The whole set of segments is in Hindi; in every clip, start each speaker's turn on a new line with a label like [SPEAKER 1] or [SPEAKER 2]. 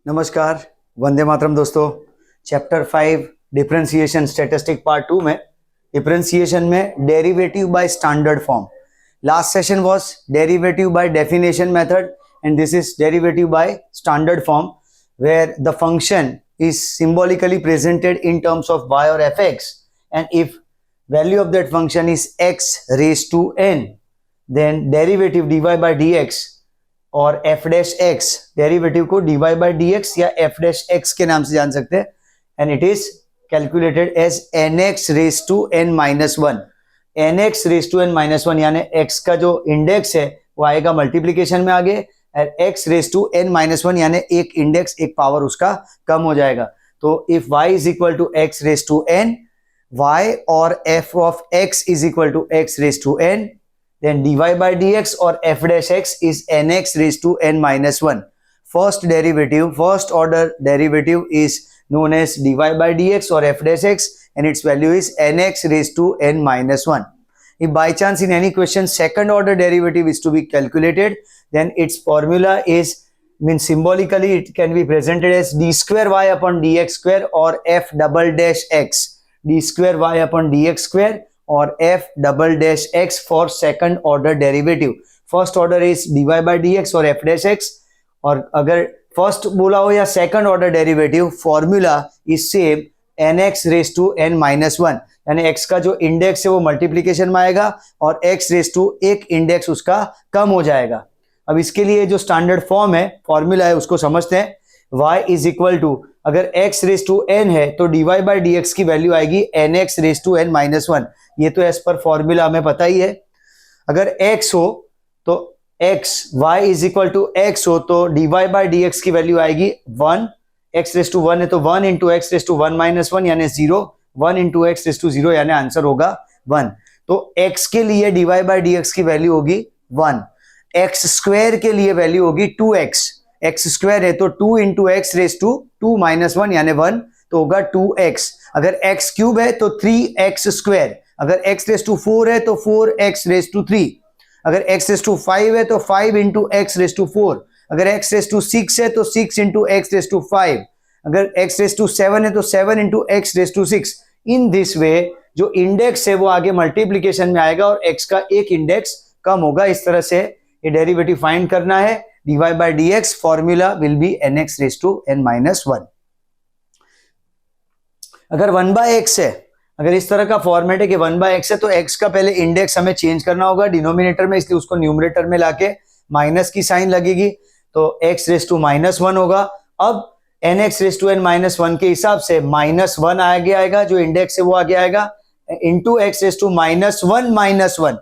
[SPEAKER 1] नमस्कार, वंदे मातरम दोस्तों। चैप्टर 5 डिफरेंशिएशन स्टैटिस्टिक पार्ट 2 में डिफरेंशिएशन में derivative by standard form. Last session was derivative by definition method and this is derivative by standard form where the function is symbolically presented in terms of y or fx, and if value of that function is x raised to n, then derivative dy by dx और f dash x डेरिवेटिव को dy by dx या f dash x के नाम से जान सकते हैं, and it is calculated as nx raise to n minus one. nx raise to n minus one यानी x का जो इंडेक्स है वो आएगा मल्टीप्लीकेशन में आगे, और x raise to n minus one यानी एक इंडेक्स एक पावर उसका कम हो जाएगा। तो if y is equal to x raise to n, y और f of x is equal to x raise to n, then dy by dx or f dash x is nx raised to n minus 1. First derivative, first order derivative is known as dy by dx or f dash x, and its value is nx raised to n minus 1. If by chance in any question second order derivative is to be calculated, then its formula is, means symbolically it can be presented as d square y upon dx square or f double dash x, d square y upon dx square और f double dash x for second order derivative. First order is dy by dx और f dash x, और अगर first बोला हो या second order derivative, formula is same nx raised to n minus 1, यानी x का जो इंडेक्स है वो मल्टीप्लीकेशन में आएगा और x raised to एक इंडेक्स उसका कम हो जाएगा। अब इसके लिए जो स्टैंडर्ड फॉर्म है, फॉर्मूला है, उसको समझते हैं। y इज इक्वल टू, अगर x रेज टू n है तो dy by dx की वैल्यू आएगी nx raise to n minus 1। ये तो एज पर फॉर्मूला हमें पता ही है। अगर x हो तो x, y is equal to x हो तो dy by dx की वैल्यू आएगी 1, x रेज टू 1 है तो 1 into x raise to 1 minus 1 यानी 0, 1 इंटू एक्स रेज टू 0 यानी आंसर होगा 1। तो x के लिए dy by dx की वैल्यू होगी 1, x स्क्वायर के लिए वैल्यू होगी 2x, x स्क्वायर है तो 2 into x raise to 2 minus 1 यानी 1, तो होगा 2x। अगर x क्यूब है तो 3x स्क्वायर, अगर x रेज टू 4 है तो 4x रेज टू 3, अगर x रेज टू 5 है तो 5 इंटू एक्स रेज टू 4, अगर x रेज टू 6 है तो 6 इंटू एक्स रेज टू 5, अगर x रेज टू 7 है तो 7 into x raise to 6। In this way जो इंडेक्स है वो आगे मल्टीप्लीकेशन में आएगा और x का एक इंडेक्स कम होगा। इस तरह से ये डेरिवेटिव फाइंड करना है। dy by dx formula will be nx raise to n minus 1। अगर 1 by x है, अगर इस तरह का फॉर्मेट है कि 1 by x है तो x का पहले इंडेक्स हमें चेंज करना होगा डिनोमिनेटर में, इसलिए उसको न्यूमरेटर में लाके माइनस की साइन लगेगी तो x रेज टू माइनस 1 होगा। अब nx raise to n minus 1 के हिसाब से माइनस 1 आगे आएगा, जो इंडेक्स है वो आगे आएगा, into x raise to minus 1 minus 1,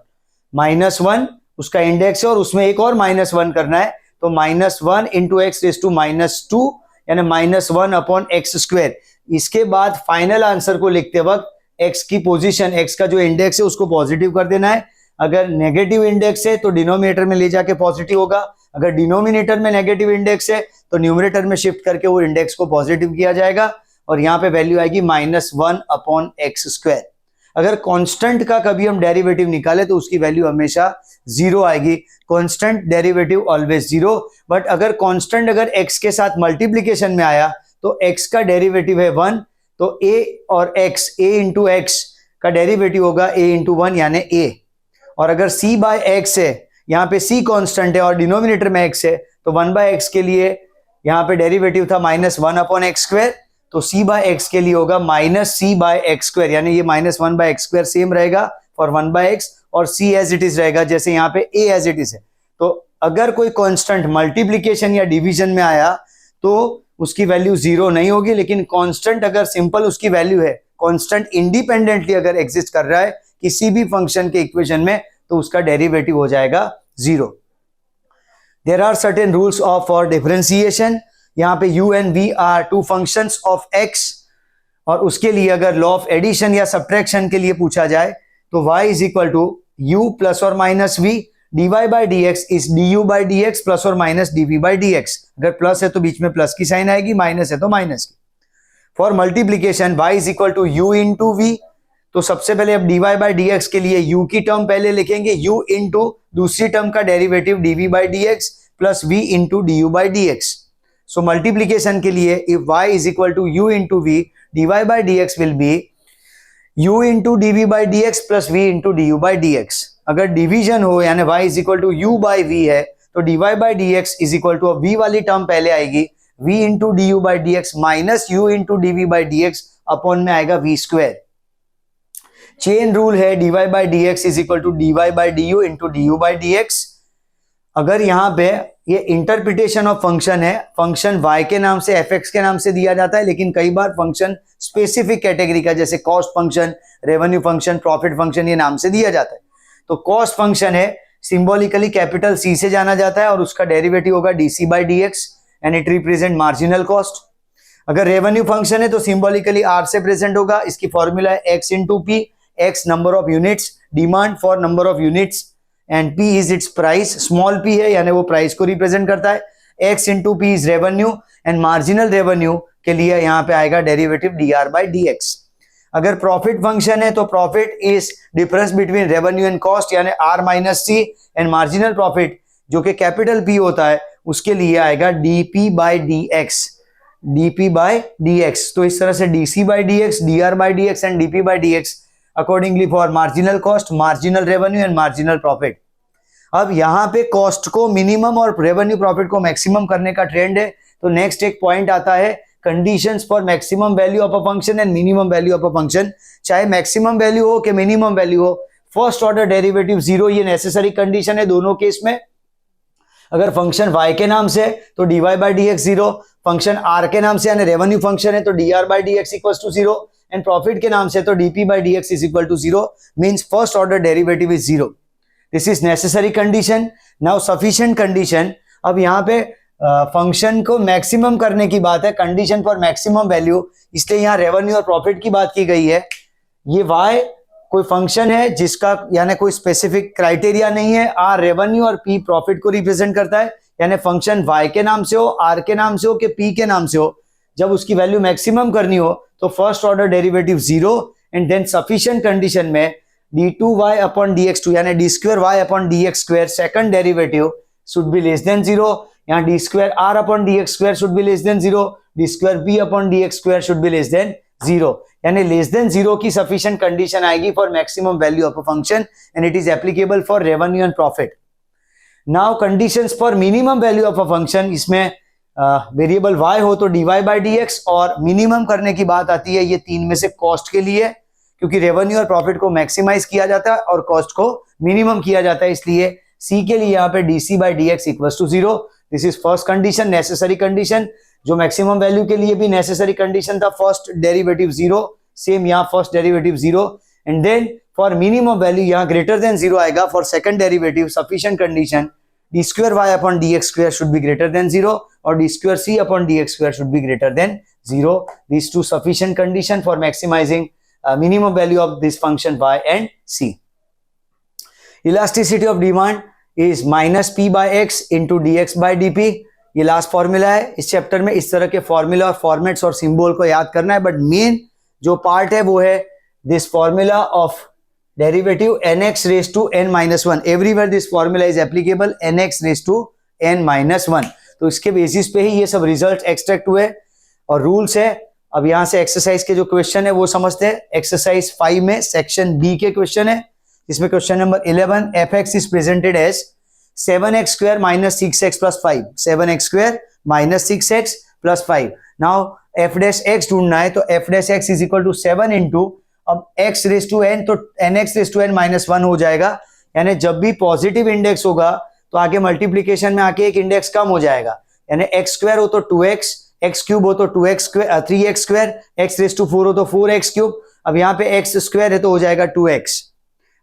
[SPEAKER 1] minus 1 उसका इंडेक्स है और उसमें एक और माइनस 1 करना है तो minus 1 into x raise to minus 2 यानी माइनस 1 अपॉन एक्स स्क्वायर। इसके बाद फाइनल आंसर को लिखते वक्त x की पोजीशन, x का जो इंडेक्स है उसको पॉजिटिव कर देना है। अगर नेगेटिव इंडेक्स है तो डिनोमिनेटर में ले जाके पॉजिटिव होगा, अगर डिनोमिनेटर में नेगेटिव इंडेक्स है तो न्यूमरेटर में शिफ्ट करके वो इंडेक्स को पॉजिटिव किया जाएगा और यहाँ पे वैल्यू आएगी माइनस 1 अपॉन एक्स स्क्वायर। अगर कांस्टेंट का कभी हम डेरिवेटिव निकाले तो उसकी वैल्यू हमेशा 0 आएगी। कांस्टेंट डेरिवेटिव ऑलवेज 0, बट अगर कांस्टेंट अगर x के साथ मल्टीप्लीकेशन में आया तो x का डेरिवेटिव है 1, तो a और x, a इंटू एक्स का डेरिवेटिव होगा a इंटू 1 यानी a। और अगर c बाय x है, यहाँ पे c कांस्टेंट है और डिनोमिनेटर में x है तो 1 बाय x के लिए यहाँ पे डेरिवेटिव था माइनस 1 अपॉन एक्स स्क्वायर, तो c बाय एक्स के लिए होगा minus c by x square, यानी ये minus 1 by x square same रहेगा फॉर 1 बाय एक्स और c एज इट इज रहेगा जैसे यहाँ पे a एज इट इज है। तो अगर कोई कांस्टेंट मल्टीप्लीकेशन या डिवीजन में आया तो उसकी वैल्यू 0 नहीं होगी, लेकिन कांस्टेंट अगर सिंपल उसकी वैल्यू है, कांस्टेंट इंडिपेंडेंटली अगर एग्जिस्ट कर रहा है किसी भी फंक्शन के इक्वेशन में तो उसका डेरिवेटिव हो जाएगा 0। There are certain rules of for differentiation. यहाँ पे u and v are two functions of x, और उसके लिए अगर लॉ ऑफ एडिशन या सब्ट्रैक्शन के लिए पूछा जाए तो y is equal to u plus और minus v, dy by dx is du by dx plus और माइनस dv by dx। अगर प्लस है तो बीच में प्लस की साइन आएगी, माइनस है तो माइनस की। For multiplication y is equal to u into v, तो सबसे पहले अब dy by dx के लिए u की टर्म पहले लिखेंगे, u इंटू दूसरी टर्म का derivative dv by dx plus v into du by dx। So multiplication के लिए if y is equal to u into v, dy by dx will be u into dv by dx plus v into du by dx. अगर डिवीजन हो यानी y is equal to u by v है तो dy by dx is equal to v वाली टर्म पहले आएगी v into du by dx minus u into dv by dx upon में आएगा v स्क्वायर. चेन रूल है dy by dx is equal to dy by du into du by dx. अगर यहाँ पे ये इंटरप्रिटेशन ऑफ फंक्शन है, फंक्शन y के नाम से fx के नाम से दिया जाता है, लेकिन कई बार फंक्शन स्पेसिफिक कैटेगरी का जैसे cost function, revenue function, profit function ये नाम से दिया जाता है. तो कॉस्ट फंक्शन है सिंबॉलिकली कैपिटल C से जाना जाता है और उसका डेरिवेटिव होगा dc by dx and it represent marginal cost. अगर रेवेन्यू फंक्शन है तो सिंबॉलिकली R से प्रेजेंट होगा, इसकी फॉर्मूला है x into p, x number of units, demand for number of units and p is it's price. Small p है यानी वो प्राइस को रिप्रेजेंट करता है. x into p is revenue and marginal revenue के लिए यहाँ पे आएगा डेरिवेटिव dr बाई dx. अगर प्रॉफिट फंक्शन है तो profit is difference between revenue and cost यानी r minus c and marginal profit जो कि कैपिटल P होता है उसके लिए आएगा dp by dx, dp by dx. तो इस तरह से dc by dx, dr by dx and dp by dx accordingly for marginal cost, marginal revenue and marginal profit. अब यहाँ पे कॉस्ट को मिनिमम और रेवेन्यू प्रॉफिट को मैक्सिमम करने का ट्रेंड है. तो नेक्स्ट एक पॉइंट आता है conditions for maximum value of a function and minimum value of a function. चाहे मैक्सिमम वैल्यू हो कि मिनिमम वैल्यू हो, फर्स्ट ऑर्डर डेरिवेटिव जीरो ये नेसेसरी कंडीशन है दोनों केस में. अगर फंक्शन y के नाम से तो dy by dx zero, function r के नाम से यानी रेवेन्यू फंक्शन है तो dr by dx equal to zero and profit के नाम से तो dp by dx is equal to zero, means first order derivative is zero. This is necessary condition. Now sufficient condition. अब यहाँ पे फंक्शन को मैक्सिमम करने की बात है, कंडीशन फॉर मैक्सिमम वैल्यू, इसलिए यहाँ रेवेन्यू और प्रॉफिट की बात की गई है. ये y कोई फंक्शन है जिसका यानी कोई स्पेसिफिक क्राइटेरिया नहीं है. r रेवेन्यू और p प्रॉफिट को रिप्रेजेंट करता है यानी फंक्शन y के नाम से हो, r के नाम से हो कि p के नाम से हो, जब उसकी वैल्यू मैक्सिमम करनी हो तो first order derivative zero and than sufficient condition में d2y अपॉन dx2 यानी d square y upon dx square second derivative should be less than zero. यहाँ d square r upon dx square should be less than zero, d square p upon dx square should be less than zero. यानी लेस देन जीरो की सफिशिएंट कंडीशन आएगी for maximum value of a function and it is applicable for revenue and profit. Now conditions for minimum value of a function, इसमें वेरिएबल y हो तो dy बाई dx और मिनिमम करने की बात आती है ये तीन में से कॉस्ट के लिए, क्योंकि रेवेन्यू और प्रॉफिट को मैक्सिमाइज किया जाता है और कॉस्ट को मिनिमम किया जाता है, इसलिए c के लिए यहाँ पे dc by dx equal to zero. This is first condition, necessary condition. जो मैक्सिमम वैल्यू के लिए भी नेसेसरी कंडीशन था फर्स्ट डेरिवेटिव जीरो, सेम यहाँ first derivative zero and then for minimum value यहाँ ग्रेटर देन जीरो आएगा for second derivative. Sufficient condition D square Y upon D x square should be greater than zero और D square C upon D x square should be greater than zero. These two sufficient condition for maximizing minimum value of this function y and c. Elasticity of demand is minus p by x into dx by dp. ये लास्ट फॉर्मूला है इस चैप्टर में. इस तरह के फॉर्मूला और फॉर्मेट्स और सिंबल को याद करना है, बट मेन जो पार्ट है वो है this formula of derivative nx raise to n minus one. Everywhere this formula is applicable nx raise to n minus one. तो इसके बेसिस पे ही ये सब रिजल्ट एक्सट्रैक्ट हुए और रूल्स है. अब यहाँ से एक्सरसाइज के जो क्वेश्चन है वो समझते हैं. एक्सरसाइज 5 में सेक्शन बी के क्वेश्चन है, इसमें question number 11 fx is presented as 7x square minus 6x plus 5. 7x square minus 6x plus 5. Now f dash x ढूंढना है तो f dash x is equal to 7 into अब x raised to n तो nx raised to n minus 1 हो जाएगा. यानी जब भी पॉजिटिव इंडेक्स होगा तो आगे मल्टीप्लीकेशन में आके एक इंडेक्स कम हो जाएगा. यानी x स्क्वायर हो तो 2x, x क्यूब हो तो 2x square 3x square, x raise to 4 हो तो 4x क्यूब. अब यहाँ पे x स्क्वायर है तो हो जाएगा 2x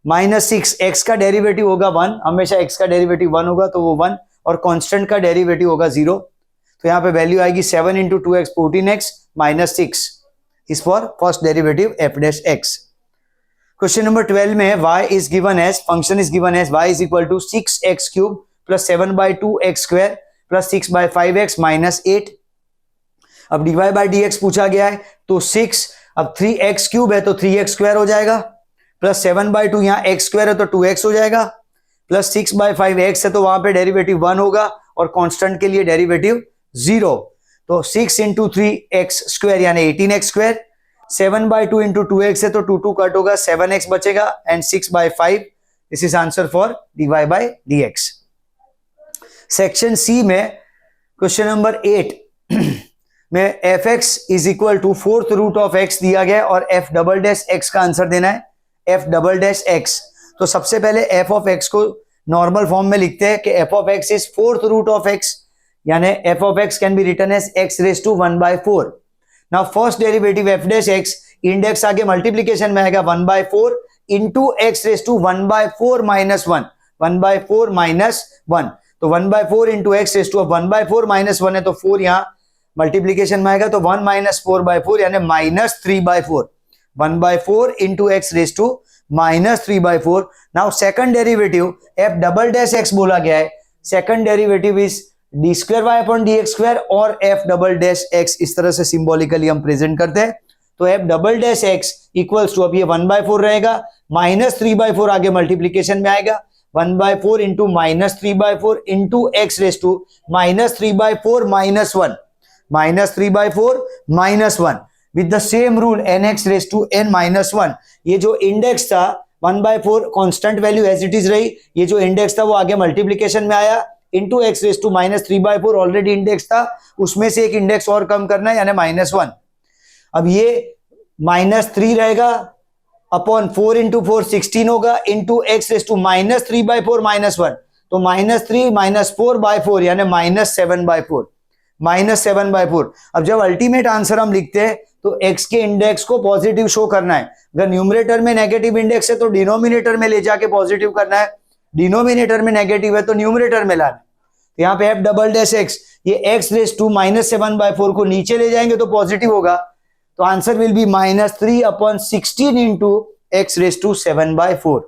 [SPEAKER 1] माइनस 6. x का डेरिवेटिव होगा 1, हमेशा x का डेरिवेटिव 1 होगा तो वो 1 और कांस्टेंट का डेरिवेटिव होगा 0. तो यहाँ पे वैल्यू आएगी 7 into 2x 14x minus 6 is for first derivative f dash x. Question number 12 में y is given as function is given as y is equal to 6x cube plus 7 by 2x square plus 6 by 5x minus 8. अब dy बाई dx पूछा गया है तो 6, अब 3x क्यूब है तो 3x स्क्वायर हो जाएगा प्लस 7 बाई 2 यहाँ x स्क्वायर है तो 2x हो जाएगा प्लस 6 बाई 5 x है तो वहां पे डेरिवेटिव 1 होगा और कांस्टेंट के लिए डेरिवेटिव 0. तो 6 इंटू 3x स्क्वायर यानी 18x², 7/2 इंटू 2x है तो 2 कट होगा, 7x बचेगा and 6/5. This is answer for dy/dx. Section C में क्वेश्चन नंबर 8 में fx is equal to 4th root of x दिया गया और f डबल डैश x का आंसर देना है. f डबल डैश x, तो सबसे पहले f ऑफ x को नॉर्मल फॉर्म में लिखते हैं कि f of x is 4th root of x, यानी f of x can be written as x raise to 1/4. Now first derivative f dash x, index आगे मल्टीप्लीकेशन में आएगा 1/4 into x raise to 1/4 minus 1, 1/4 minus 1, तो 1/4 into x raise to 1/4 minus 1 है तो 4 यहाँ मल्टीप्लीकेशन में आएगा तो 1 माइनस 4/4 यानी minus 3/4, 1/4 into x raise to minus 3/4. Now second derivative f double dash x बोला गया है, सेकंड डेरिवेटिव इज d²y/dx² और f डबल डैश x, इस तरह से सिंबॉलिकली हम प्रेजेंट करते हैं. तो f double dash x equals to, अब ये 1/4 रहेगा, माइनस 3/4 आगे मल्टीप्लीकेशन में आएगा, 1/4 into minus 3/4 into x raise to minus 3/4 minus 1, minus 3/4 minus 1 with the same rule nx raise to n minus 1. ये जो इंडेक्स था 1/4 constant value as it is रही, ये जो इंडेक्स था वो आगे मल्टीप्लीकेशन में आया into x raise to minus 3/4 already index था, उसमें से एक इंडेक्स और कम करना है यानी माइनस 1. अब ये माइनस 3 रहेगा अपॉन 4 इंटू 4 16 होगा into x raise to minus 3/4 minus 1, तो माइनस 3 माइनस 4/4 यानी माइनस 7/4, माइनस 7/4. अब जब अल्टीमेट आंसर हम लिखते हैं तो x के इंडेक्स को पॉजिटिव शो करना है. अगर न्यूमरेटर में नेगेटिव इंडेक्स है तो डिनोमिनेटर में ले जाके पॉजिटिव करना है, डिनोमिनेटर में नेगेटिव है तो न्यूमरेटर में लाना. तो यहाँ पे f डबल डैश x, ये x रेज टू माइनस 7/4 को नीचे ले जाएंगे तो पॉजिटिव होगा, तो answer will be minus 3/16 into x raise to 7/4.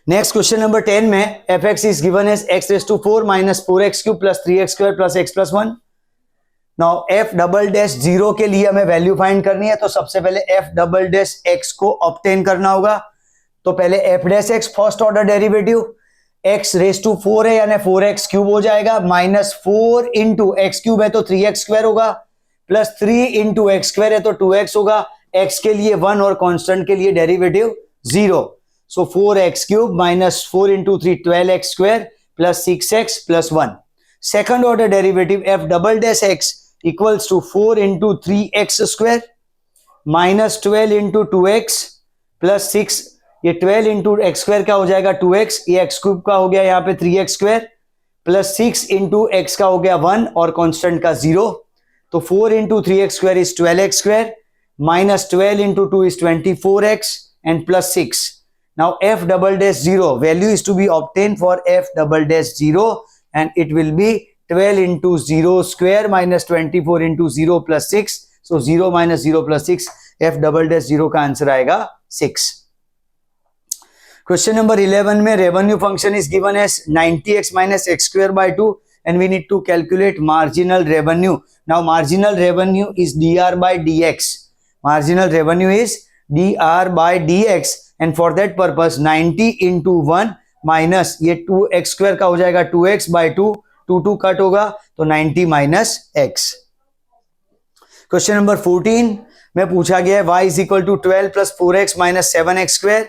[SPEAKER 1] Next question number 10 में fx is given as x raise to 4 minus 4x³ plus 3x² plus x plus 1. Now f double dash 0 के लिए हमें वैल्यू फाइंड करनी है, तो सबसे पहले f डबल डैश x को ऑब्टेन करना होगा. तो पहले f dash x first order derivative, x raise to 4 है यानी 4x³ हो जाएगा, माइनस 4 इंटू x³ है तो 3x² होगा, प्लस 3 इंटू x² है तो 2x होगा, x के लिए 1 और कांस्टेंट के लिए derivative 0. So 4x³ minus 4 into 3 12x² plus 6x plus 1. Second order derivative f double dash x equals to 4 into 3x² minus 12 into 2x plus 6, ये 12 इंटू x² का हो जाएगा 2x, ये x³ का हो गया यहाँ पे 3x² प्लस 6 इंटू x का हो गया 1 और कांस्टेंट का 0. तो 4 into 3x² is 12x² minus 12 into 2 is 24x and plus 6. Now f double dash 0 value is to be obtained for f double dash 0 and it will be 12 into 0 square minus 24 into 0 plus 6. So 0 minus 0 plus 6, f double dash 0 का आंसर आएगा 6. Question number 11 में revenue function is given as 90x minus x square by 2 and we need to calculate marginal revenue. Now marginal revenue is dr by dx. Marginal revenue is dr by dx. And for that purpose 90 into 1 minus ये 2x स्क्वायर का हो जाएगा 2x बाई 2, 2 कट होगा तो 90 माइनस x. क्वेश्चन नंबर 14 में पूछा गया है y is equal to 12 plus 4x minus 7x square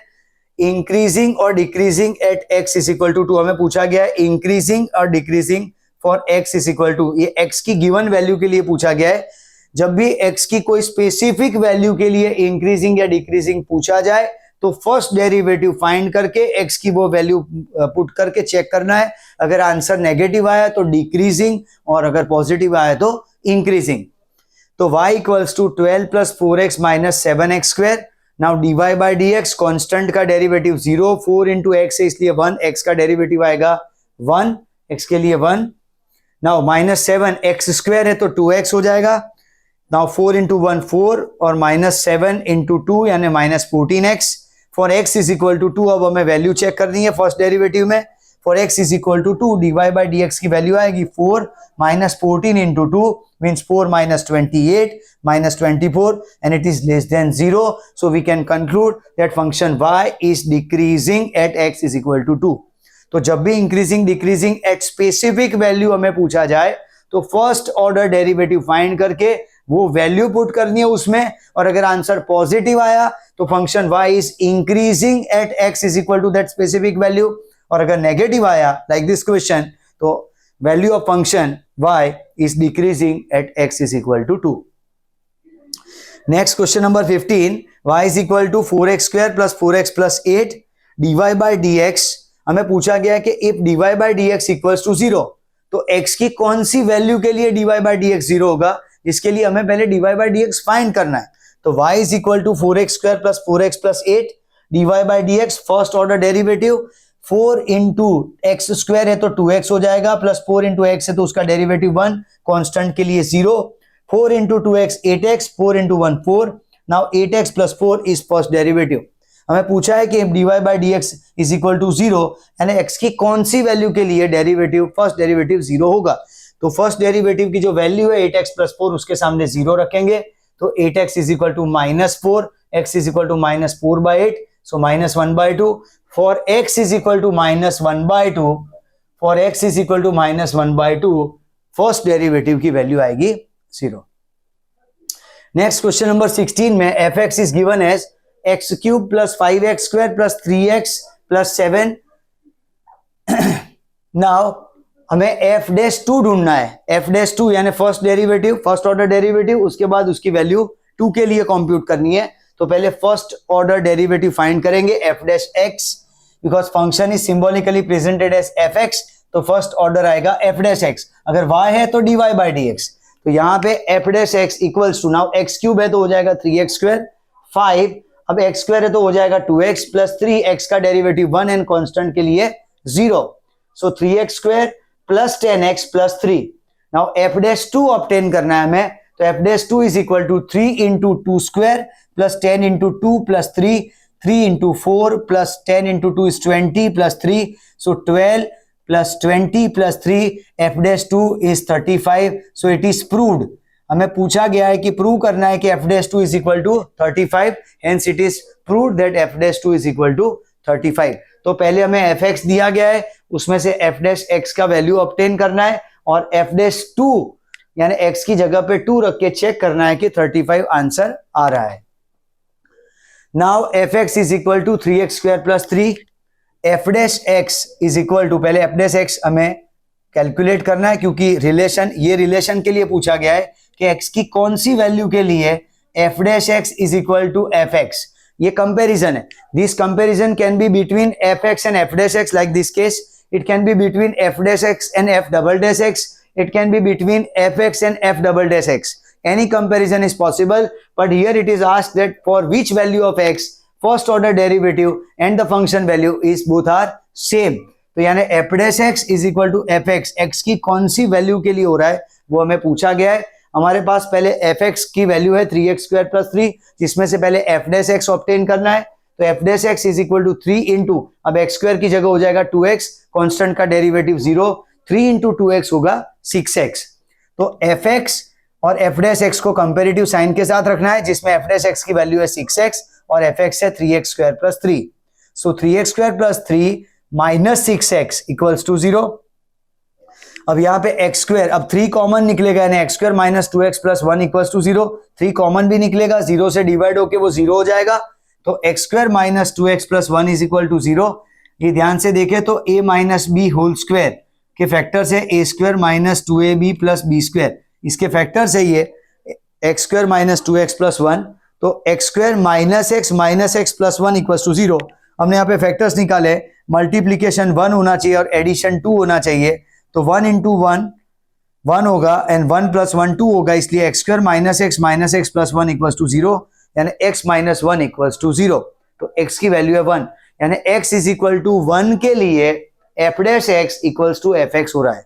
[SPEAKER 1] increasing और decreasing at x is equal to 2. हमें पूछा गया है इंक्रीजिंग और decreasing for x is equal to, ये x की गिवन वैल्यू के लिए पूछा गया है. जब भी x की कोई स्पेसिफिक वैल्यू के लिए इंक्रीजिंग या डिक्रीजिंग पूछा जाए तो फर्स्ट डेरिवेटिव फाइंड करके x की वो वैल्यू पुट करके चेक करना है. अगर आंसर नेगेटिव आया तो डिक्रीजिंग और अगर पॉजिटिव आया तो इंक्रीजिंग. तो y equals to 12 plus 4x minus 7x square. Now dy by dx constant का डेरिवेटिव 0, 4 इंटू x है इसलिए 1, x का डेरिवेटिव आएगा 1, x के लिए 1. नाउ माइनस 7 x स्क्वायर है तो 2x हो जाएगा. नाउ 4 इंटू 1 4 और माइनस 7 इंटू 2 यानी minus 14x. For x is equal to 2, अब हमें वैल्यू चेक करनी है फर्स्ट डेरिवेटिव में. For x is equal to 2, dy by dx की वैल्यू आएगी 4 minus 14 into 2 means 4 minus 28 minus 24 and it is less than 0. So we can conclude that function y is decreasing at x is equal to 2. तो जब भी increasing decreasing at specific value हमें पूछा जाए तो फर्स्ट ऑर्डर डेरिवेटिव फाइंड करके वो वैल्यू पुट करनी है उसमें, और अगर आंसर पॉजिटिव आया तो function y is increasing at x is equal to that specific value, और अगर नेगेटिव आया लाइक दिस क्वेश्चन तो value of function y is decreasing at x is equal to 2. Next question number 15, y is equal to 4x square plus 4x plus 8 dy by dx. हमें पूछा गया है कि if dy by dx equals to 0 तो x की कौन सी वैल्यू के लिए dy बाई dx 0 होगा, इसके लिए हमें पहले dy बाई dx फाइंड करना है. तो y is equal to 4x square plus 4x plus 8 dy by dx first order derivative 4 into x square है तो 2x हो जाएगा, प्लस 4 इंटू एक्स है तो उसका डेरिवेटिव 1, कांस्टेंट के लिए 0. 4 into 2x 8x, 4 into 1 4. Now 8x plus 4 is first derivative. हमें पूछा है कि dy by dx is equal to 0 यानी x की कौन सी वैल्यू के लिए डेरिवेटिव फर्स्ट डेरिवेटिव 0 होगा. तो फर्स्ट डेरिवेटिव की जो वैल्यू है 8x प्लस 4 उसके सामने 0 रखेंगे तो 8x is equal to -4, x is equal to -4 by 8, so -1/2. For x is equal to -1/2, for x is equal to -1/2 first derivative की वैल्यू आएगी 0. नेक्स्ट क्वेश्चन नंबर 16 में fx is given as x cube plus 5x square plus 3x plus 7. Now हमें f'2 ढूंढना है. f'2 यानी first derivative, first order derivative, उसके बाद उसकी वैल्यू 2 के लिए कंप्यूट करनी है. तो पहले फर्स्ट ऑर्डर डेरिवेटिव फाइंड करेंगे f'(x), because function is symbolically presented as fx, तो फर्स्ट ऑर्डर आएगा f'(x). अगर y है तो dy बाई dx. तो यहाँ पे f'(x) equals to, now x cube है तो हो जाएगा 3x स्क्वायर, 5, अब x स्क्वायर है तो हो जाएगा 2x प्लस 3x का डेरिवेटिव 1 एंड कांस्टेंट के लिए 0. So 3x square plus 10x plus 3. Now f'2 obtain करना है हमें, तो f'2 is equal to 3 into 2 square plus 10 into 2 plus 3, 3 into 4 plus 10 into 2 is 20 plus 3, so 12 plus 20 plus 3, f'2 is 35. So it is proved. हमें पूछा गया है कि प्रूव करना है कि f'2 is equal to 35, hence it is proved that f'2 is equal to 35. तो पहले हमें fx दिया गया है, उसमें से f'(x) का वैल्यू ऑब्टेन करना है और f'2 यानी x की जगह पे 2 रख के चेक करना है कि 35 आंसर आ रहा है. Now fx is equal to 3x square plus 3, f'(x) is equal to, पहले f'(x) हमें कैलकुलेट करना है क्योंकि रिलेशन, ये रिलेशन के लिए पूछा गया है कि x की कौन सी वैल्यू के लिए f'(x) is equal to fx. ये कंपैरिजन है. This comparison can be between fx and f'(x) like this case. It can be between f'(x) and f'(x). It can be between fx and f'(x). Any comparison is possible, but here it is asked that for which value of x first order derivative and the function value is both are same. तो यानी f'(x) is equal to fx, x की कौन सी वैल्यू के लिए हो रहा है वो हमें पूछा गया है. हमारे पास पहले fx की वैल्यू है 3x स्क्वायर प्लस 3, जिसमें से पहले f'(x) ऑब्टेन करना है. तो f'(x) इज इक्वल टू 3 इंटू, अब x स्क्वायर की जगह हो जाएगा 2x, कांस्टेंट का डेरिवेटिव 0, 3 इंटू 2x होगा 6x. तो fx और f'(x) को कंपेरेटिव साइन के साथ रखना है, जिसमें f'(x) की वैल्यू है 6x और fx है 3x square plus 3. So 3x square plus 3 minus 6x equals to 0. अब यहाँ पे x स्क्वायर, अब 3 कॉमन निकलेगा यानी x square minus 2x plus 1 equals to 0. 3 common भी निकलेगा, 0 से डिवाइड होके वो 0 हो जाएगा. तो x square minus 2x plus 1 is equal to 0. ये ध्यान से देखें तो a minus b whole square के फैक्टर से a square minus 2ab plus b square, इसके फैक्टर से ये x square minus 2x plus 1, तो x square minus x plus 1 equals to 0. हमने यहाँ पे फैक्टर्स निकाले, मल्टीप्लीकेशन 1 होना चाहिए और एडिशन 2 होना चाहिए. तो 1 इंटू 1 1 होगा एंड 1 प्लस 1 2 होगा, इसलिए x square minus x plus 1 equals to 0 यानी x माइनस 1 इक्वल्स टू 0. तो x की वैल्यू है 1 यानी x इज इक्वल टू 1 के लिए f'(x) इक्वल्स टू fx हो रहा है.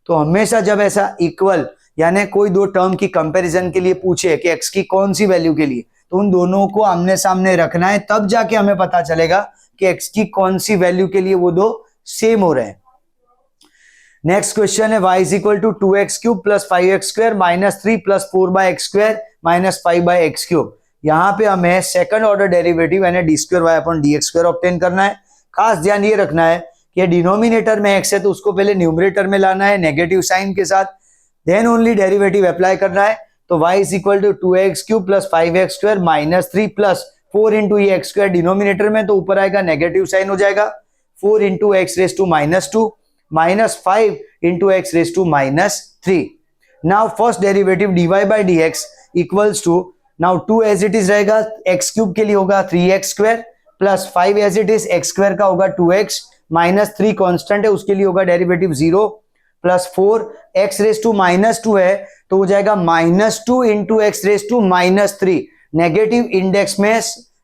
[SPEAKER 1] तो हमेशा जब ऐसा इक्वल यानी कोई दो टर्म की कंपैरिजन के लिए पूछे कि x की कौन सी वैल्यू के लिए, तो उन दोनों को आमने सामने रखना है, तब जाके हमें पता चलेगा कि x की कौन सी वैल्यू के लिए वो दो सेम हो रहे हैं. नेक्स्ट क्वेश्चन है y is equal to 2x cube plus 5x square minus 3 plus 4 by x square minus 5 by x cube. यहाँ पे हमें सेकंड ऑर्डर डेरिवेटिव यानी d square Y upon D x square obtain करना है. खास ध्यान ये रखना है कि डिनोमिनेटर में x है तो उसको पहले न्यूमरेटर में लाना है नेगेटिव साइन के साथ. देन ओनली डेरिवेटिव अप्लाई करना है। तो y is equal to 2x³ plus 5x square minus 3 plus 4 into ये एक्स स्क्वायर डिनोमिनेटर में, तो ऊपर आएगा नेगेटिव साइन हो जाएगा 4 into x raise to minus 2 minus 5 into x raise to minus 3। Now first derivative dy by d x equals to, now 2 as it is रहेगा, x³ के लिए होगा 3x square plus 5 as it is x square का होगा 2x माइनस 3 कॉन्स्टेंट है उसके लिए होगा derivative 0 plus 4 x raise to minus 2 है तो हो जाएगा minus 2 into x raise to minus 3। Negative index में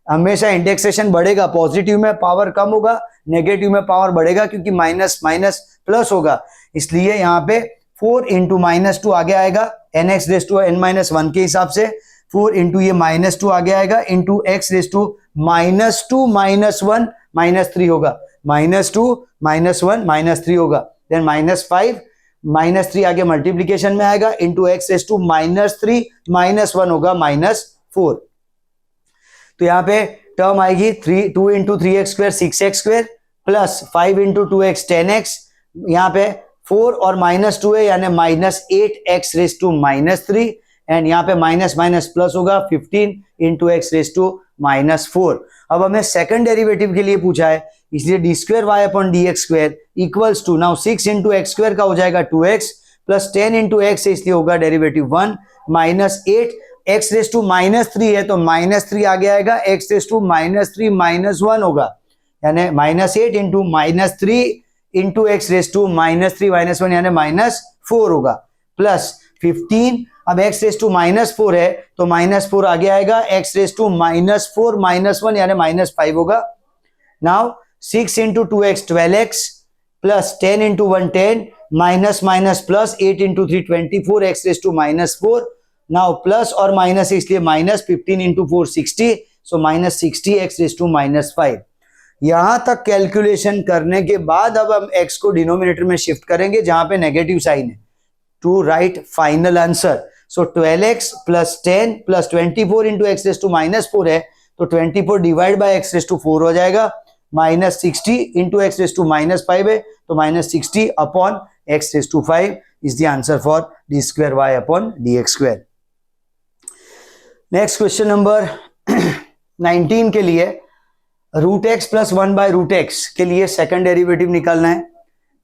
[SPEAKER 1] हमेशा इंडेक्सेशन बढ़ेगा, पॉजिटिव में पावर कम होगा, नेगेटिव में पावर बढ़ेगा क्योंकि माइनस माइनस प्लस होगा, इसलिए यहाँ पे 4 इंटू माइनस 2 आगे आएगा n x raise to n minus 1 के हिसाब से, 4 इंटू ये माइनस 2 आगे आएगा into x raise to minus 2 minus 1 minus 3 होगा, माइनस 2 माइनस 1 माइनस 3 होगा, देन माइनस 5 माइनस 3 आगे मल्टीप्लीकेशन में आएगा into x raise to minus 3 minus 1 होगा माइनस 4। तो यहाँ पे टर्म आएगी 2 into 3x square 6x square plus 5 into 2x 10x, यहाँ पे 4 और माइनस 2 है यानी minus 8x raise to minus 3, and यहाँ पे माइनस माइनस प्लस होगा 15 into x raise to minus 4। अब हमें सेकंड डेरिवेटिव के लिए पूछा है, इसलिए d square Y upon D x square equals to, now 6 into x square का हो जाएगा 2x प्लस 10 इंटू एक्स है इसलिए होगा derivative 1 minus 8 x raise to minus 3 है तो माइनस 3 आगे आएगा, x raise to minus 3 minus 1 होगा, यानी minus 8 into minus 3 into x raise to minus 3 minus 1 यानी माइनस 4 होगा, प्लस 15, अब x रेस टू माइनस 4 है तो माइनस 4 आगे आएगा, x raise to minus 4 minus 1 यानी माइनस 5 होगा। Now 6 into 2x 12x plus 10 into 1 10 minus minus plus 8 into 3 24 x raise to minus 4, now plus और माइनस इसलिए minus 15 into 4 60, so minus 60 x raise to minus 5। यहां तक कैलकुलेशन करने के बाद अब हम x को डिनोमिनेटर में शिफ्ट करेंगे जहां पे नेगेटिव साइन है, to write final answer. So 12x plus 10 plus 24 into x raise to minus 4 है तो 24 divide by x raise to 4 हो जाएगा, minus 60 into x raise to minus 5 है तो minus 60 upon x raise to 5 is the answer for d square Y upon D x square. Next question number 19 के लिए root x plus 1 by root x के लिए सेकंड डेरिवेटिव निकालना है।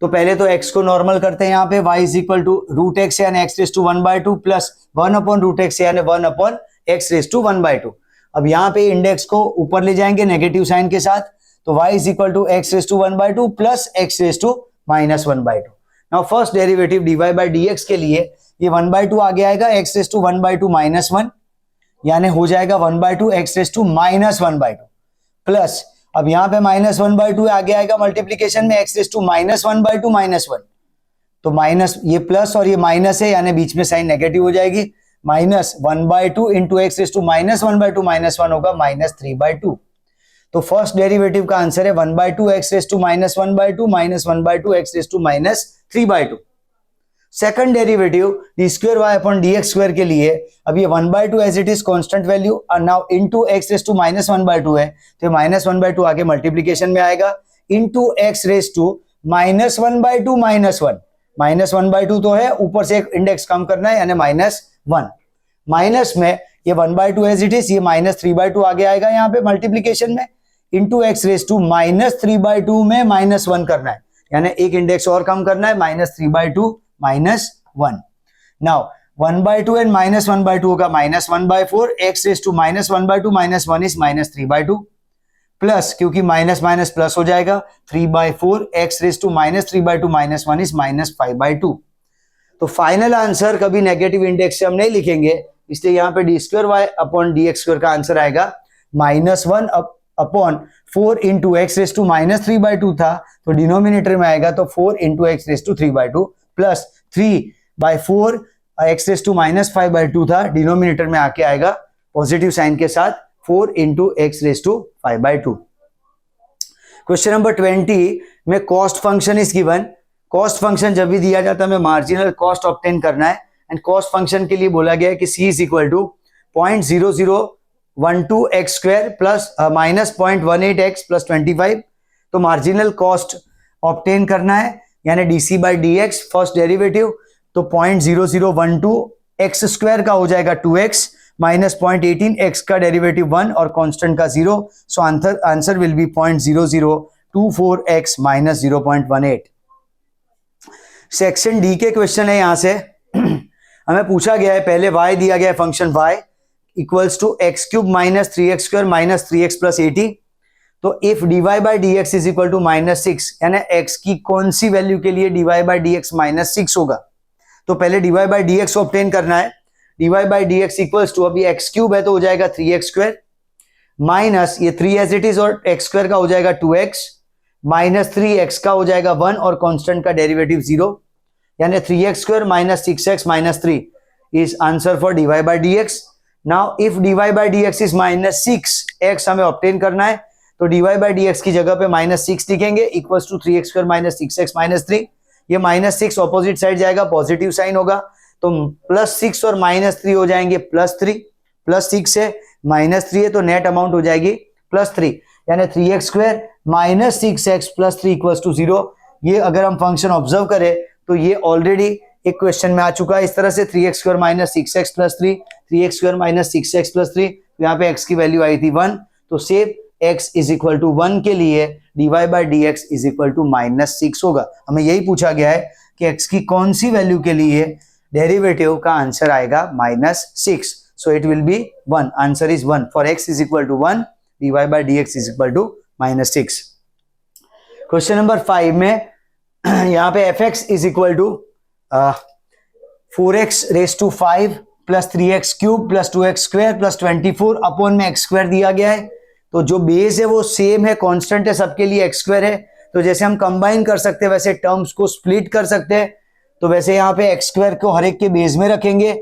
[SPEAKER 1] तो पहले तो x को नॉर्मल करते हैं, यहाँ पे y is equal to root X यानी X raise to 1 by 2 plus 1 upon root X यानी 1 upon x raise to 1 by 2। अब यहाँ पे इंडेक्स को ऊपर ले जाएंगे नेगेटिव साइन के साथ, तो y is equal to x raise to 1 by 2 plus x raise to minus 1 by 2। Now first derivative dy by dx के लिए ये 1 बाय 2 आगे आएगा, x raise to 1 by 2 minus 1 यानी हो जाएगा 1 by 2 x raise to minus 1 by 2 plus, अब यहाँ पे माइनस 1 बाय 2 आगे आएगा मल्टीप्लीकेशन में x raise to minus 1 by 2 minus 1, तो माइनस ये प्लस और ये माइनस है यानी बीच में साइन नेगेटिव हो जाएगी, minus 1 by 2 into x raise to minus 1 by 2 minus 1 होगा माइनस 3 बाय 2। तो फर्स्ट डेरिवेटिव का आंसर है 1 by 2 x raise to minus 1 by 2 minus 1 by 2 x raise to minus 3 by 2। Second derivative D square Y upon D x square के लिए, अब ये 1 by 2 as it is constant value और now into x raise to minus 1 by 2 है तो माइनस 1 बाय 2 आगे मल्टीप्लीकेशन में आएगा into x raise to minus 1 by 2 minus 1, minus 1 by 2 तो है, ऊपर से एक इंडेक्स कम करना है यानी माइनस 1, माइनस में ये 1 बाय 2 एज इट इज, ये माइनस 3 बाय 2 आगे आएगा यहाँ पे मल्टीप्लीकेशन में into x raise to minus 3 by 2 में माइनस 1 करना है यानी एक इंडेक्स और कम करना है, minus 3 by 2 minus 1। Now 1 by 2 and minus 1 by 2 होगा minus 1 by 4, x raise to minus 1 by 2 minus 1 is minus 3 by 2 plus, क्योंकि माइनस माइनस प्लस हो जाएगा 3 by 4 x raise to minus 3 by 2 minus 1 is minus 5 by 2। तो फाइनल आंसर कभी नेगेटिव इंडेक्स से हम नहीं लिखेंगे, इसलिए यहाँ पे d square Y upon D x square का आंसर आएगा minus 1 upon 4 into x raise to minus 3 by 2 था तो डिनोमिनेटर में आएगा तो 4 into x raise to 3 by 2 plus 3 by 4 x raise to minus 5 by 2 था, डिनोमिनेटर में आके आएगा पॉजिटिव साइन के साथ 4 into x raise to 5 by 2। Question number 20 में cost function is given. Cost function जब भी दिया जाता है हमें मार्जिनल कॉस्ट ऑब्टेन करना है एंड कॉस्ट फंक्शन के लिए बोला गया है कि c is equal to 0.0012 x square plus minus 0.18 x plus 25। तो मार्जिनल कॉस्ट ऑब्टेन करना है यानी d c by d x first derivative तो 0.0012 एक्स स्क्वायर का हो जाएगा 2x माइनस 0.18 एक्स का डेरिवेटिव 1 और कांस्टेंट का 0. So answer will B 0.0024 x minus 0.18. Section D के क्वेश्चन है. यहां से हमें पूछा गया है, पहले y दिया गया है function y equals to x cube minus 3x square minus 3x plus 80. तो if dy by d x is equal to -6, यानी x की कौन सी वैल्यू के लिए dy बाई डी एक्स -6 होगा. तो पहले dy by d x obtain करना है. dy by d x equals to, अभी x क्यूब है तो हो जाएगा 3x स्क्वायर माइनस ये 3 एज इट इज और x स्क्वायर का हो जाएगा 2x माइनस 3x का हो जाएगा 1 और कांस्टेंट का डेरिवेटिव 0, यानी 3x square minus 6x minus 3 is answer for dy by d x. Now if dy by d x is -6x हमें ऑब्टेन करना है, तो dy बाई डी एक्स की जगह पे -6 लिखेंगे equals to 3x square minus 6x minus 3. ये -6 ऑपोजिट साइड जाएगा, पॉजिटिव साइन होगा, तो +6 और -3 हो जाएंगे +3. +6 है -3 है तो नेट अमाउंट हो जाएगी +3, यानी 3x square minus 6x plus 3 equals to 0. ये अगर हम फंक्शन ऑब्जर्व करें तो ये ऑलरेडी एक क्वेश्चन में आ चुका है इस तरह से. 3x square minus 6x plus 3, 3x square minus 6x plus 3, यहाँ पे x की वैल्यू आई थी 1, तो सेव x इज इक्वल टू 1 के लिए dy by d x is equal to -6 होगा. हमें यही पूछा गया है कि x की कौन सी वैल्यू के लिए डेरिवेटिव का आंसर आएगा -6. So it will be 1. Answer is 1 for x is equal to 1, dy by d x is equal to -6. Question number 5 में यहाँ पे fx is equal to 4x raise to 5 plus 3x cube plus 2x square plus 24 upon में x स्क्वायर दिया गया है. तो जो बेस है वो सेम है, कांस्टेंट है, सबके लिए x स्क्वायर है. तो जैसे हम कंबाइन कर सकते हैं वैसे टर्म्स को स्प्लिट कर सकते हैं. तो वैसे यहाँ पे x स्क्वायर को हर एक के बेस में रखेंगे.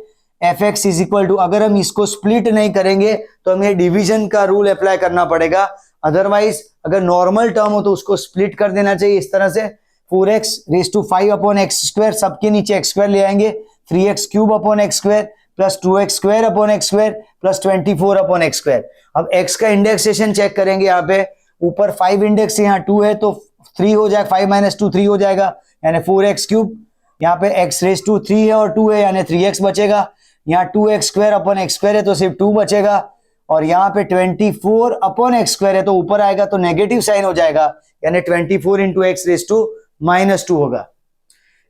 [SPEAKER 1] fx इज इक्वल टू, अगर हम इसको स्प्लिट नहीं करेंगे तो हमें डिवीजन का रूल अप्लाई करना पड़ेगा. अदरवाइज अगर नॉर्मल टर्म हो तो उसको स्प्लिट कर देना चाहिए इस तरह से. 4x raise to 5 upon x square, सबके नीचे एक्स स्क्वायर ले आएंगे. 3x cube upon x square plus 2x square upon x square plus 24 upon x square. अब x का इंडेक्सेशन चेक करेंगे. यहाँ पे ऊपर 5 इंडेक्स है, यहाँ 2 है तो 3 हो जाएगा, 5 माइनस 2 3 हो जाएगा, यानी 4x क्यूब. यहाँ पे x रेस टू 3 है और 2 है यानी 3x बचेगा. यहाँ 2x square upon x square है तो सिर्फ 2 बचेगा. और यहाँ पे 24 अपॉन एक्स स्क्वायर है तो ऊपर आएगा तो नेगेटिव साइन हो जाएगा, यानी 24 इंटू एक्स रेस टू -2 होगा.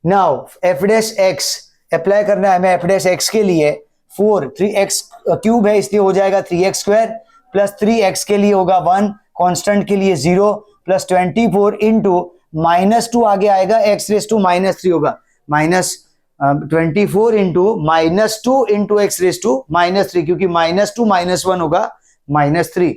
[SPEAKER 1] Now F dash x apply करना है हमें. एफ डैश एक्स के लिए 3x क्यूब है इसलिए हो जाएगा 3x स्क्वायर प्लस 3x के लिए होगा 1, कांस्टेंट के लिए 0 प्लस 24 इंटू -2 आगे आएगा x रेस टू -3 होगा. -24 into -2 into x raise to -3, क्योंकि -2 -1 होगा -3.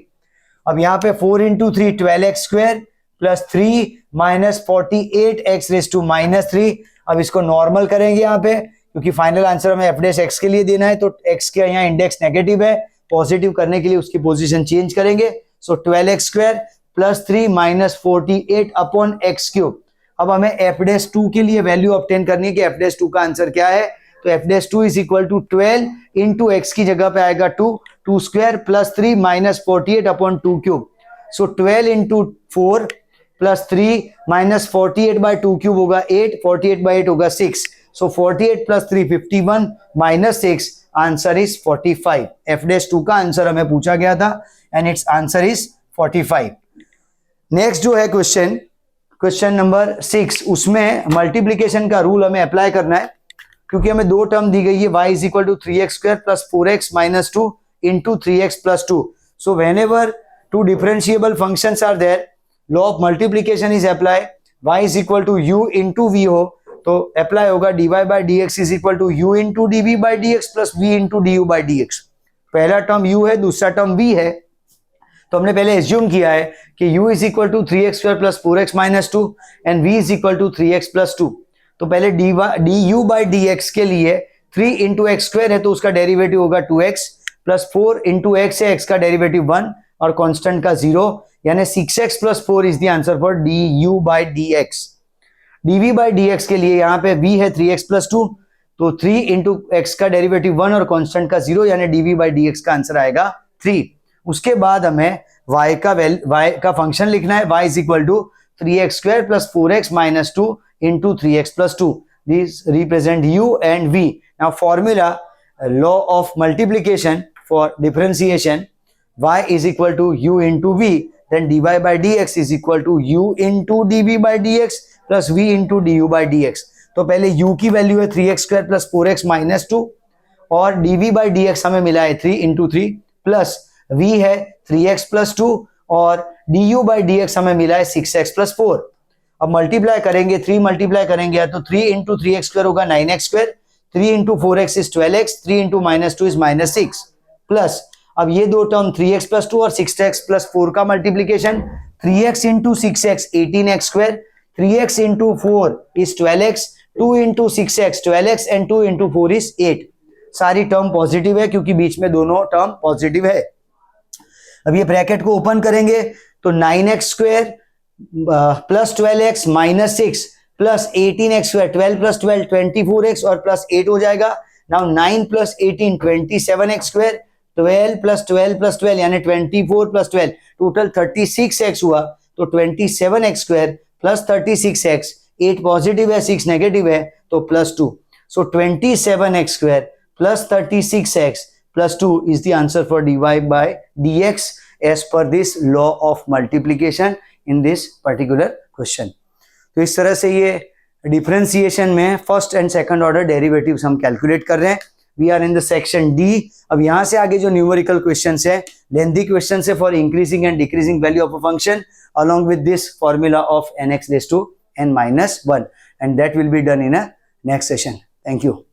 [SPEAKER 1] अब यहाँ पे 4 into 3 12x square plus 3 minus 48 x raise to -3. अब इसको नॉर्मल करेंगे यहाँ पे, क्योंकि फाइनल आंसर हमें एफ डैश एक्स के लिए देना है. तो एक्स के यहाँ इंडेक्स नेगेटिव है, पॉजिटिव करने के लिए उसकी पोजीशन चेंज करेंगे. सो 12x square plus 3 minus 48 upon x cube. अब हमें एफ डैश 2 के लिए वैल्यू ऑब्टेन करनी है कि एफ डैश 2 का आंसर क्या है. तो f dash 2 is equal to 12 into x की जगह पे आएगा 2 square plus 3 minus 48 upon 2 cube. So 12 into 4 plus 3 minus 48 by 2 cube होगा 8, 48 बाई 8 होगा 6. So 48 plus 3 51 minus 6, answer is 45. F dash 2 का आंसर हमें पूछा गया था and it's answer is 45. Next जो है क्वेश्चन नंबर 6, उसमें मल्टीप्लीकेशन का रूल हमें अप्लाई करना है, क्योंकि हमें दो टर्म दी गई है y is equal to 3x square plus 4x minus 2 into 3x plus 2. So whenever two differentiable functions are there, law of multiplication is apply. y is equal to u into v हो तो अप्लाई होगा dy by d x is equal to u into d v by d x plus v into d u by d x. पहला टर्म u है, दूसरा टर्म v है, तो हमने पहले एज्यूम किया है कि u is equal to 3x square plus 4x minus 2 and v is equal to 3x plus 2. तो पहले d u by d x के लिए 3 इंटू एक्स स्क्वायर है तो उसका डेरिवेटिव होगा 2x प्लस 4 इंटू एक्स है, x का डेरिवेटिव 1 और कांस्टेंट का 0, यानी 6x plus 4 is the answer for D u by d x. dv by d x के लिए यहाँ पे v है 3x प्लस 2, तो 3 इंटू एक्स का डेरिवेटिव 1 और कांस्टेंट का 0, यानी dv बाई डी एक्स का आंसर आएगा 3. उसके बाद हमें y का फंक्शन लिखना है. y is equal to 3x square plus 4x minus 2 into 3x plus 2. these represent u and v. Now formula, law of multiplication for differentiation, y is equal to u into v, then dy by dx is equal to u into dv by dx plus v into du by dx. तो पहले u की वैल्यू है 3x square plus 4x minus 2 और dv बाई dx हमें मिला है 3 इंटू 3 प्लस v है 3x प्लस 2 और du बाई dx हमें मिला है 6x प्लस 4. अब मल्टीप्लाई करेंगे, 3 मल्टीप्लाई करेंगे तो 3 इंटू 3x स्क्वायर होगा 9x square, 3 into 4x is 12x, 3 into minus 2 is minus 6 plus अब ये दो टर्म 3x प्लस 2 और 6x प्लस 4 का multiplication, 3x into 6x 18x square, 3x into 4 is 12x, 2 into 6x 12x and 2 into 4 is 8. सारी टर्म पॉजिटिव है क्योंकि बीच में दोनों टर्म पॉजिटिव है. अब ये ब्रैकेट को ओपन करेंगे तो 9x square plus 12x minus 6 plus 18x square 12 plus 12 24x और प्लस 8 हो जाएगा. Now 9 plus 18 27x square, 12 plus 12 plus 12 यानी 24 प्लस 12 टोटल 36x हुआ. तो 27x square plus 36x, 8 positive है 6 नेगेटिव है तो plus 2. So 27x square plus 36x plus 2 is the answer for dy by dx as per this law of multiplication in this particular question. तो इस तरह से ये डिफरेंशिएशन में first and second order derivatives हम कैलकुलेट कर रहे हैं. We are in the section D. अब यहाँ से आगे जो न्यूमेरिकल क्वेश्चंस है, लेंथी क्वेश्चंस है for increasing and decreasing value of a function along with this formula of nx raised to n minus 1 and that will be done in a next session. Thank you.